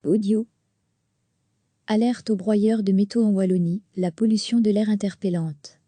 Audio. Alerte aux broyeurs de métaux en Wallonie, la pollution de l'air interpellante.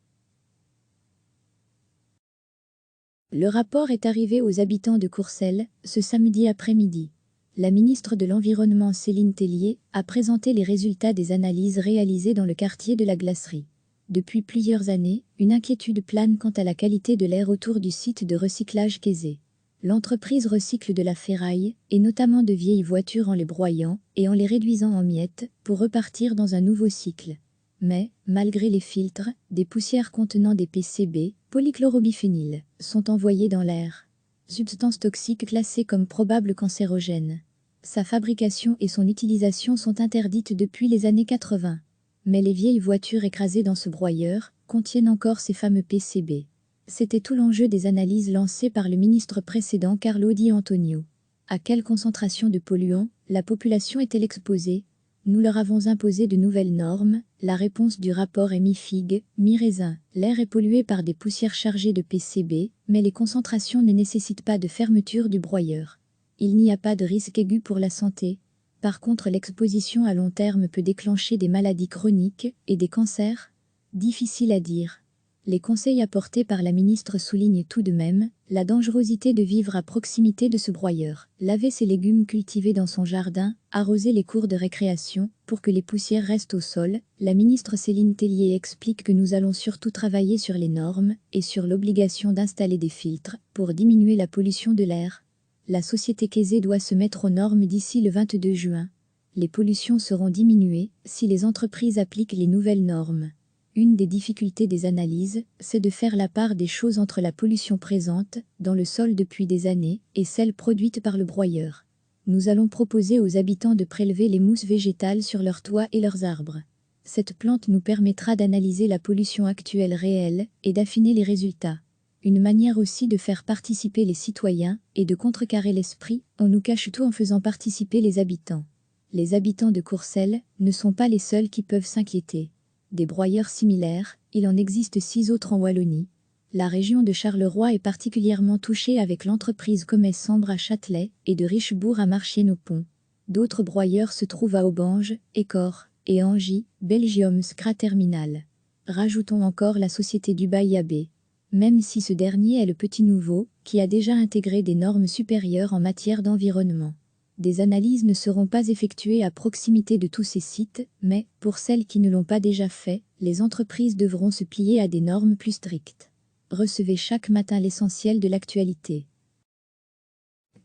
Le rapport est arrivé aux habitants de Courcelles, ce samedi après-midi. La ministre de l'Environnement Céline Tellier a présenté les résultats des analyses réalisées dans le quartier de la Glacerie. Depuis plusieurs années, une inquiétude plane quant à la qualité de l'air autour du site de recyclage Kézé. L'entreprise recycle de la ferraille, et notamment de vieilles voitures en les broyant et en les réduisant en miettes, pour repartir dans un nouveau cycle. Mais, malgré les filtres, des poussières contenant des PCB, polychlorobiphényle, sont envoyées dans l'air. Substance toxique classée comme probable cancérogène. Sa fabrication et son utilisation sont interdites depuis les années 80. Mais les vieilles voitures écrasées dans ce broyeur contiennent encore ces fameux PCB. C'était tout l'enjeu des analyses lancées par le ministre précédent Carlo Di Antonio. À quelle concentration de polluants la population est-elle exposée? Nous leur avons imposé de nouvelles normes. La réponse du rapport est mi-figue, mi-raisin. L'air est pollué par des poussières chargées de PCB, mais les concentrations ne nécessitent pas de fermeture du broyeur. Il n'y a pas de risque aigu pour la santé. Par contre, l'exposition à long terme peut déclencher des maladies chroniques et des cancers? Difficile à dire. Les conseils apportés par la ministre soulignent tout de même la dangerosité de vivre à proximité de ce broyeur. Laver ses légumes cultivés dans son jardin, arroser les cours de récréation pour que les poussières restent au sol. La ministre Céline Tellier explique que nous allons surtout travailler sur les normes et sur l'obligation d'installer des filtres pour diminuer la pollution de l'air. La société Kézé doit se mettre aux normes d'ici le 22 juin. Les pollutions seront diminuées si les entreprises appliquent les nouvelles normes. Une des difficultés des analyses, c'est de faire la part des choses entre la pollution présente dans le sol depuis des années et celle produite par le broyeur. Nous allons proposer aux habitants de prélever les mousses végétales sur leurs toits et leurs arbres. Cette plante nous permettra d'analyser la pollution actuelle réelle et d'affiner les résultats. Une manière aussi de faire participer les citoyens et de contrecarrer l'esprit « on nous cache tout » en faisant participer les habitants. Les habitants de Courcelles ne sont pas les seuls qui peuvent s'inquiéter. Des broyeurs similaires, il en existe 6 autres en Wallonie. La région de Charleroi est particulièrement touchée avec l'entreprise Comès Sambre à Châtelet et de Richebourg à Marchienne-au-Pont. D'autres broyeurs se trouvent à Aubange, Écort et Angy, Belgium Scra Terminal. Rajoutons encore la société Dubaï AB. Même si ce dernier est le petit nouveau, qui a déjà intégré des normes supérieures en matière d'environnement. Des analyses ne seront pas effectuées à proximité de tous ces sites, mais, pour celles qui ne l'ont pas déjà fait, les entreprises devront se plier à des normes plus strictes. Recevez chaque matin l'essentiel de l'actualité.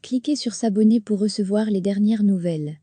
Cliquez sur s'abonner pour recevoir les dernières nouvelles.